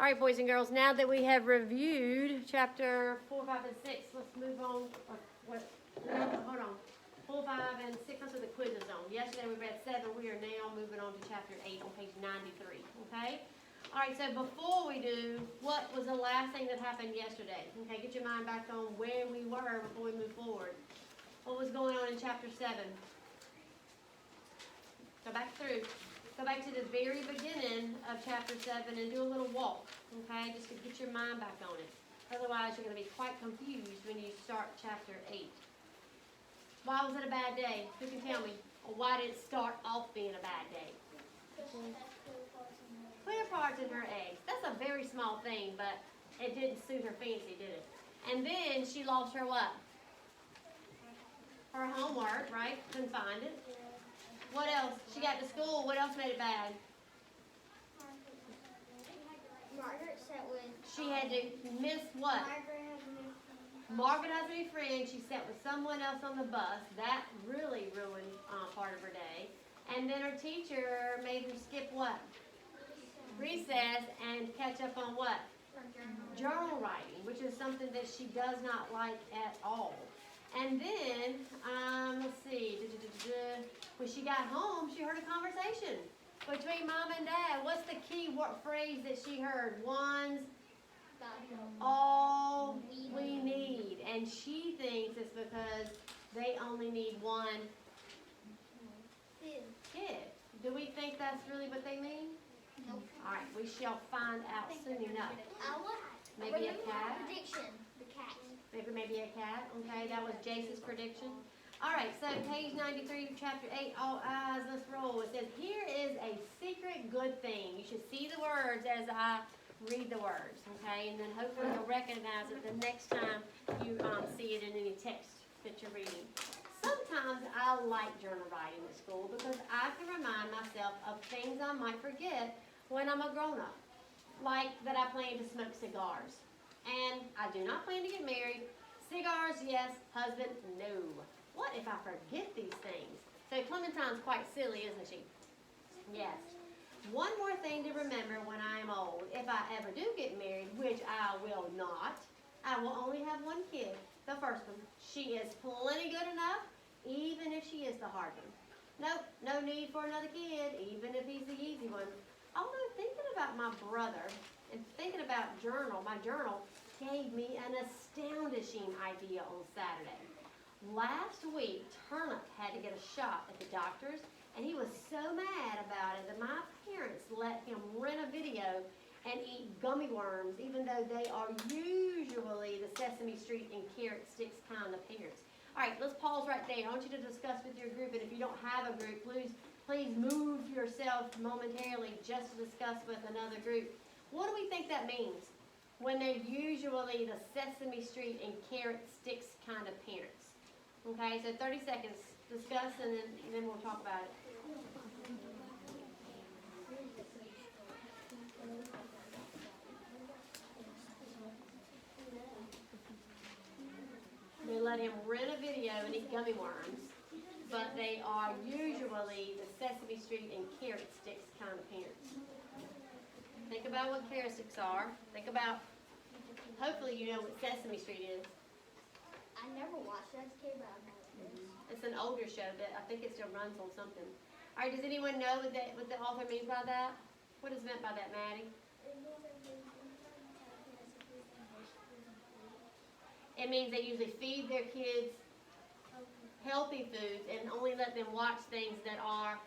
All right, boys and girls, now that we have reviewed chapter 4, 5, and 6, let's move on. Hold on. 4, 5, and 6, that's what the quiz is on. Yesterday we read 7. We are now moving on to chapter 8 on page 93, okay? All right, so before we do, what was the last thing that happened yesterday? Okay, get your mind back on where we were before we move forward. What was going on in chapter 7? Go back through. Go back to the very beginning of chapter 7 and do a little walk, okay, just to get your mind back on it. Otherwise, you're going to be quite confused when you start chapter 8. Why was it a bad day? Who can tell me? Or why did it start off being a bad day? Clear parts in her eggs. That's a very small thing, but it didn't suit her fancy, did it? And then she lost her what? Her homework, right? Couldn't find it. What else? She got to school. What else made it bad? Margaret sat with... She had to miss what? Margaret has a new friend. She sat with someone else on the bus. That really ruined part of her day. And then her teacher made her skip what? Recess and catch up on what? Journal writing, which is something that she does not like at all. And then, let's see, when she got home, she heard a conversation between Mom and Dad. What's the key phrase that she heard? One's all we need. And she thinks it's because they only need one kid. Do we think that's really what they mean? Nope. All right, we shall find out soon enough. Maybe a cat? Prediction. The cat. Maybe a cat. Okay, that was Jace's prediction. All right, so page 93, chapter 8, all eyes, let's roll. It says, here is a secret good thing. You should see the words as I read the words, okay? And then hopefully you'll recognize it the next time you see it in any text that you're reading. Sometimes I like journal writing at school because I can remind myself of things I might forget when I'm a grown-up. Like that I plan to smoke cigars. And I do not plan to get married. Cigars, yes. Husband, no. What if I forget these things? So Clementine's quite silly, isn't she? Yes. One more thing to remember when I am old. If I ever do get married, which I will not, I will only have one kid, the first one. She is plenty good enough, even if she is the hard one. Nope, no need for another kid, even if he's the easy one. Although thinking about my brother and thinking about my journal gave me an astonishing idea on Saturday. Last week, Turnip had to get a shot at the doctor's, and he was so mad about it that my parents let him rent a video and eat gummy worms, even though they are usually the Sesame Street and carrot sticks kind of parents. All right, let's pause right there. I want you to discuss with your group, and if you don't have a group, please move yourself momentarily just to discuss with another group. What do we think that means when they're usually the Sesame Street and carrot sticks kind of parents? Okay, so 30 seconds. Discuss, and then we'll talk about it. They let him rent a video and eat gummy worms, but they are usually the Sesame Street and carrot sticks kind of parents. Think about what carrot sticks are. Think about, hopefully you know what Sesame Street is. I never watched that as a kid, but I know it is. It's an older show, but I think it still runs on something. All right, does anyone know what the author means by that? What is meant by that, Maddie? It means they usually feed their kids healthy foods and only let them watch things that are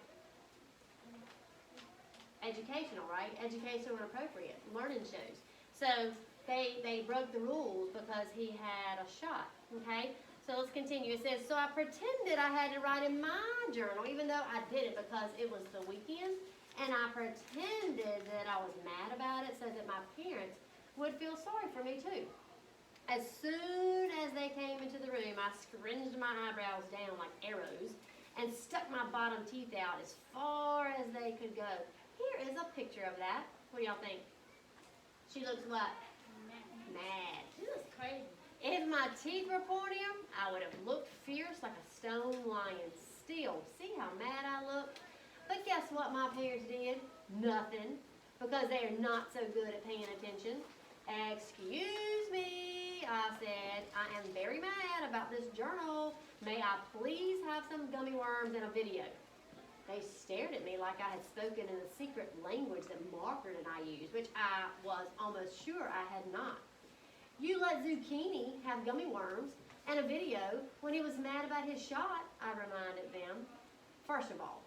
educational, right? Educational and appropriate, learning shows. So they broke the rules because he had a shot, okay? So let's continue. It says, so I pretended I had to write in my journal, even though I did it because it was the weekend, and I pretended that I was mad about it so that my parents would feel sorry for me too. As soon as they came into the room, I scringed my eyebrows down like arrows and stuck my bottom teeth out as far as they could go. Here is a picture of that. What do y'all think? She looks what? Mad. She looks crazy. If my teeth were pointing, I would have looked fierce like a stone lion. Still, see how mad I look? But guess what my parents did? Nothing. because they are not so good at paying attention. Excuse me, I said, I am very mad about this journal. May I please have some gummy worms and a video? They stared at me like I had spoken in a secret language that Margaret and I used, which I was almost sure I had not. You let Zucchini have gummy worms and a video when he was mad about his shot, I reminded them. First of all,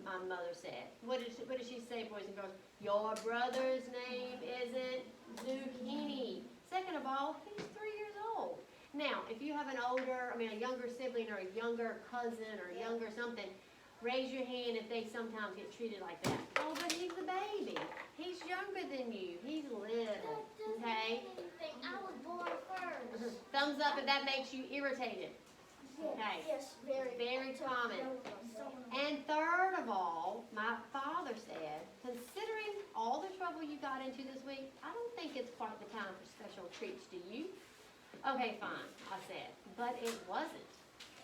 my mother said, what did she say, boys and girls? Your brother's name isn't Zucchini. Second of all, he's 3 years old. Now, if you have a younger sibling or a younger cousin or younger something, raise your hand if they sometimes get treated like that. Oh, but he's a baby. He's younger than you. He's little. Okay? I was born first. Thumbs up if that makes you irritated. Okay. Yes, very common. And third of all, my father said, considering all the trouble you got into this week, I don't think it's quite the time for special treats, do you? Okay, fine, I said, but it wasn't.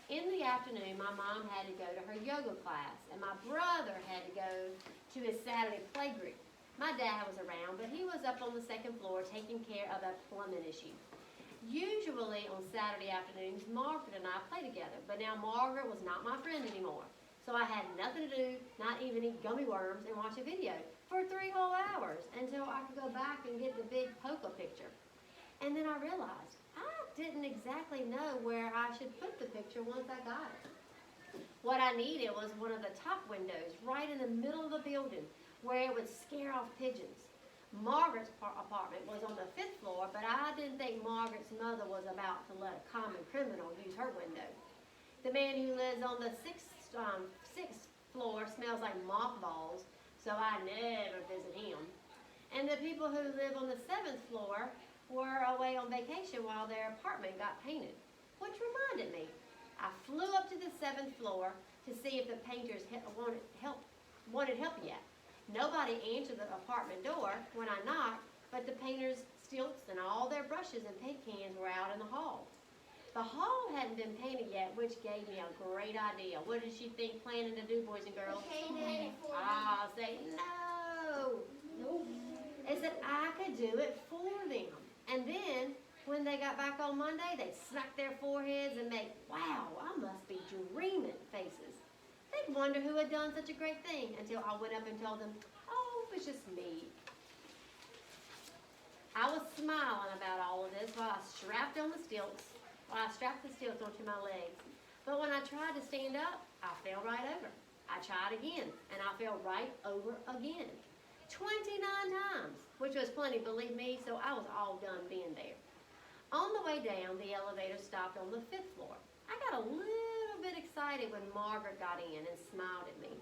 In the afternoon, my mom had to go to her yoga class, and my brother had to go to his Saturday play group. My dad was around, but he was up on the second floor taking care of a plumbing issue. Usually on Saturday afternoons, Margaret and I play together, but now Margaret was not my friend anymore. So I had nothing to do, not even eat gummy worms and watch a video for 3 whole hours until I could go back and get the big Poca picture. And then I realized I didn't exactly know where I should put the picture once I got it. What I needed was one of the top windows right in the middle of the building where it would scare off pigeons. Margaret's apartment was on the 5th floor, but I didn't think Margaret's mother was about to let a common criminal use her window. The man who lives on the 6th floor smells like mothballs, so I never visit him. And the people who live on the 7th floor were away on vacation while their apartment got painted, which reminded me. I flew up to the 7th floor to see if the painters wanted help yet. Nobody answered the apartment door when I knocked, but the painters' stilts and all their brushes and paint cans were out in the hall. The hall hadn't been painted yet, which gave me a great idea. What did she think planning to do, boys and girls? Painted. Ah, say no. Nope. Is that I could do it for them. And then, when they got back on Monday, they'd smack their foreheads and make, wow, I must be dreaming faces. They'd wonder who had done such a great thing until I went up and told them, oh, it was just me. I was smiling about all of this while I strapped the stilts onto my legs. But when I tried to stand up, I fell right over. I tried again, and I fell right over again. 29 times, which was plenty, believe me, so I was all done being there. On the way down, the elevator stopped on the 5th floor. I got a little bit excited when Margaret got in and smiled at me.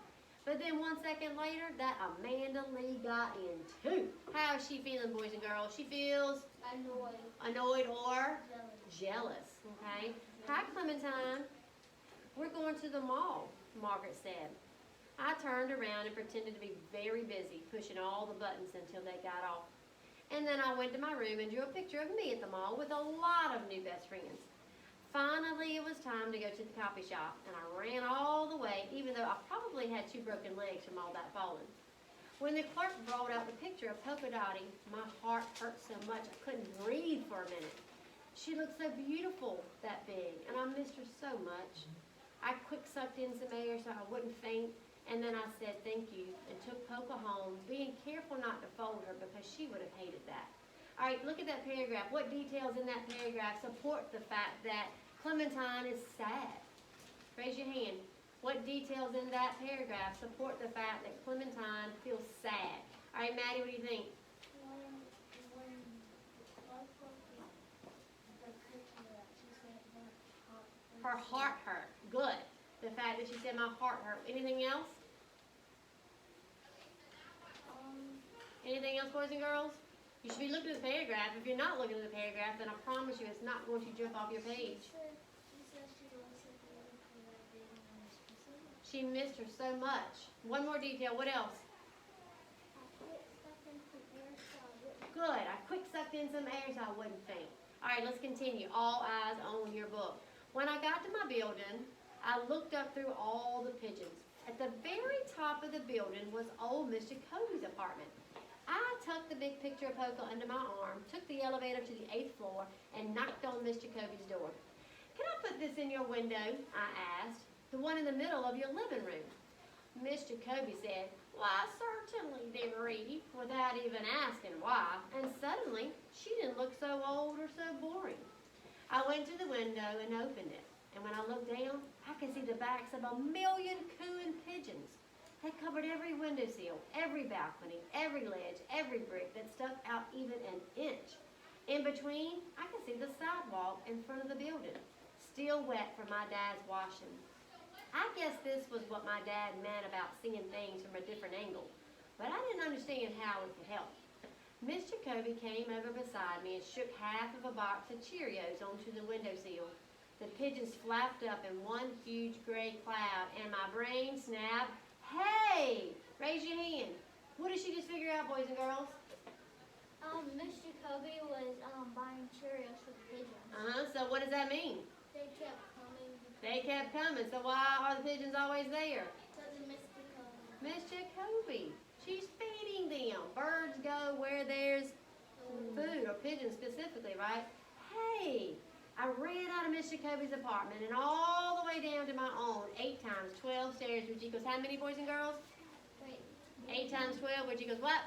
But then 1 second later, that Amanda Lee got in too. How is she feeling, boys and girls? She feels annoyed or jealous. Okay. Hi, Clementine. We're going to the mall, Margaret said. I turned around and pretended to be very busy, pushing all the buttons until they got off. And then I went to my room and drew a picture of me at the mall with a lot of new best friends. Finally, it was time to go to the coffee shop, and I ran all the way, even though I probably had 2 broken legs from all that falling. When the clerk brought out the picture of Polka Dottie, my heart hurt so much I couldn't breathe for a minute. She looked so beautiful, that big, and I missed her so much. I quick sucked in some air so I wouldn't faint, and then I said thank you and took Polka home, being careful not to fold her because she would have hated that. All right, look at that paragraph. What details in that paragraph support the fact that Clementine is sad? Raise your hand. What details in that paragraph support the fact that Clementine feels sad? All right, Maddie, what do you think? Her heart hurt. Good. The fact that she said my heart hurt. Anything else? Anything else, boys and girls? You should be looking at the paragraph. If you're not looking at the paragraph, then I promise you it's not going to jump off your page. She missed her so much. One more detail. What else? Good. I quick sucked in some air so I wouldn't faint. All right, let's continue. All eyes on your book. When I got to my building, I looked up through all the pigeons. At the very top of the building was old Mr. Cody's apartment. big picture of Poco under my arm, took the elevator to the 8th floor, and knocked on Miss Jacoby's door. "Can I put this in your window?" I asked. "The one in the middle of your living room." Miss Jacoby said, "Why, certainly, dearie," without even asking why, and suddenly she didn't look so old or so boring. I went to the window and opened it, and when I looked down, I could see the backs of 1,000,000 cooing pigeons. They covered every windowsill, every balcony, every ledge, every brick that stuck out even an inch. In between, I could see the sidewalk in front of the building, still wet from my dad's washing. I guess this was what my dad meant about seeing things from a different angle, but I didn't understand how it could help. Miss Jacoby came over beside me and shook half of a box of Cheerios onto the windowsill. The pigeons flapped up in one huge gray cloud, and my brain snapped. "Hey, raise your hand. What did she just figure out, boys and girls?" Miss Jacoby was buying Cheerios for the pigeons. So what does that mean? They kept coming. They kept coming, so why are the pigeons always there? Because of Miss Jacoby. Miss Jacoby, she's feeding them. Birds go where there's food, or pigeons specifically, right? Hey, I ran out of Miss Jacoby's apartment and all the way down to my own 8 times 12 stairs, which equals how many, boys and girls? Wait. 8 times 12, which equals what?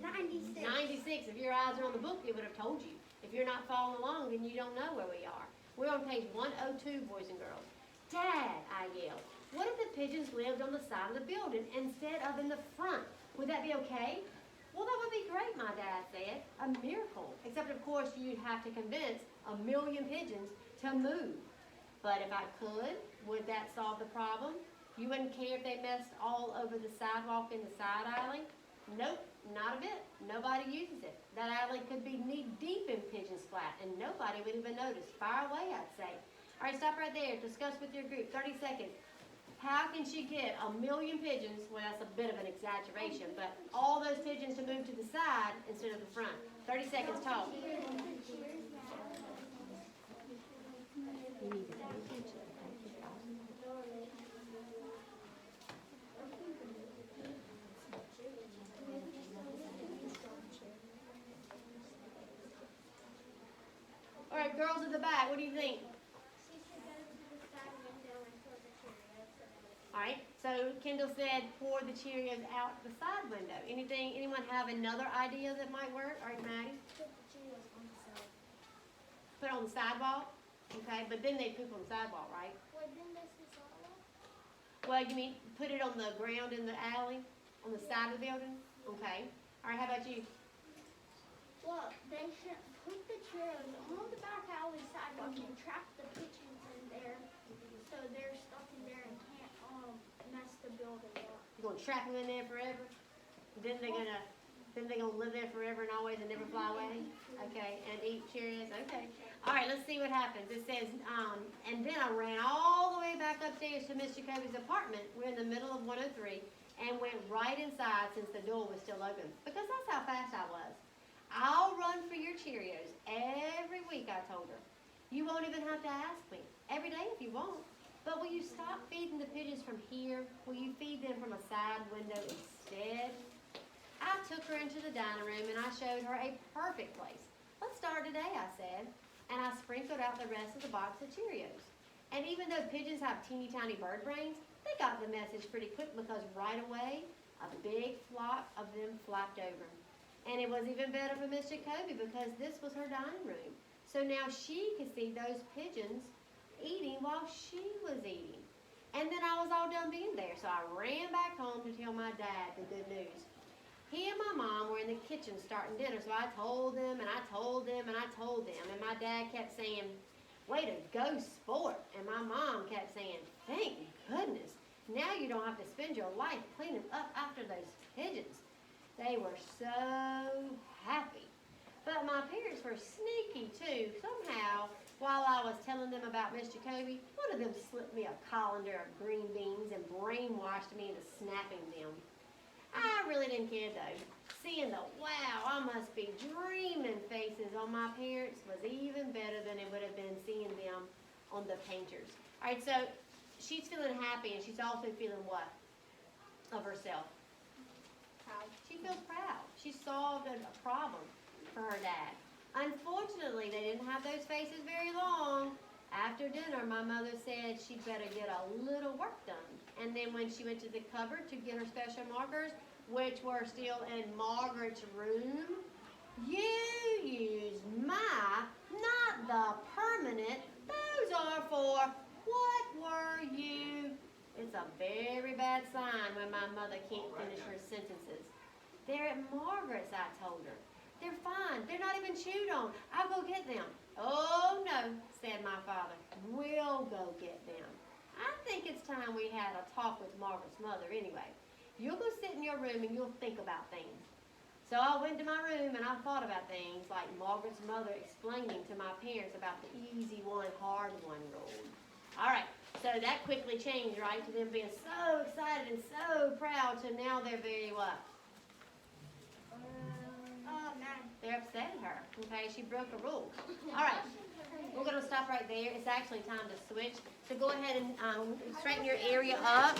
96. 96. If your eyes are on the book, it would have told you. If you're not following along, then you don't know where we are. We're on page 102, boys and girls. "Dad," I yelled, "what if the pigeons lived on the side of the building instead of in the front? Would that be okay?" "Well, that would be great," my dad said. "A miracle. Except, of course, you'd have to convince 1,000,000 pigeons to move. But if I could, would that solve the problem? You wouldn't care if they messed all over the sidewalk in the side alley?" "Nope, not a bit. Nobody uses it. That alley could be knee-deep in pigeon splat, and nobody would even notice. Fire away, I'd say." "All right, stop right there. Discuss with your group. 30 seconds. How can she get 1,000,000 pigeons," well, that's a bit of an exaggeration, "but all those pigeons to move to the side instead of the front?" 30 seconds, talk. You need to pay attention. All right, girls at the back, what do you think? She should go to the side window and put the Cheerios. All right, so Kendall said pour the Cheerios out the side window. Anyone have another idea that might work? All right, Maddie? Put the Cheerios on the side. Put it on the sidewalk? Okay, but then they poop on the sidewalk, right? Wait, then this is all? Well, you mean put it on the ground in the alley? On the side of the building? Okay. All right, how about you? Well, they should put the Cheerios on the back alley sidewalk and trap the pigeons in there so they're stuck in there and can't mess the building up. You gonna trap them in there forever? Then they're gonna live there forever and always and never fly away? Okay, and eat Cheerios? Okay. All right, let's see what happens. It says, and then I ran all the way back upstairs to Miss Jacoby's apartment. We're in the middle of 103 and went right inside since the door was still open because that's how fast I was. "I'll run for your Cheerios every week," I told her. "You won't even have to ask me. Every day if you want. But will you stop feeding the pigeons from here? Will you feed them from a side window instead?" I took her into the dining room and I showed her a perfect place. "Let's start today," I said, and I sprinkled out the rest of the box of Cheerios. And even though pigeons have teeny tiny bird brains, they got the message pretty quick because right away, a big flock of them flapped over. And it was even better for Miss Jacoby because this was her dining room. So now she could see those pigeons eating while she was eating. And then I was all done being there, so I ran back home to tell my dad the good news. He and my mom were in the kitchen starting dinner, so I told them and I told them and I told them. And my dad kept saying, "Way to go, sport." And my mom kept saying, "Thank goodness. Now you don't have to spend your life cleaning up after those pigeons." They were so happy. But my parents were sneaky too. Somehow, while I was telling them about Miss Jacoby, one of them slipped me a colander of green beans and brainwashed me into snapping them. I really didn't care though. Seeing the "wow, I must be dreaming" faces on my parents was even better than it would have been seeing them on the painters. All right, so she's feeling happy and she's also feeling what of herself? Proud. She feels proud. She's solved a problem for her dad. Unfortunately, they didn't have those faces very long. After dinner, my mother said she'd better get a little work done. And then when she went to the cupboard to get her special markers, which were still in Margaret's room, you used my, not the permanent. Those are for, what were you? It's a very bad sign when my mother can't finish her sentences. They're at Margaret's, I told her. They're fine. They're not even chewed on. I'll go get them. Oh, no, said my father. We'll go get them. I think it's time we had a talk with Margaret's mother anyway. You'll go sit in your room and you'll think about things. So I went to my room and I thought about things like Margaret's mother explaining to my parents about the easy one, hard one rule. All right, so that quickly changed, right, to them being so excited and so proud to now they're very what? Man. They're upset at her, okay? She broke a rule. All right, we're going to stop right there. It's actually time to switch. So go ahead and straighten your area up.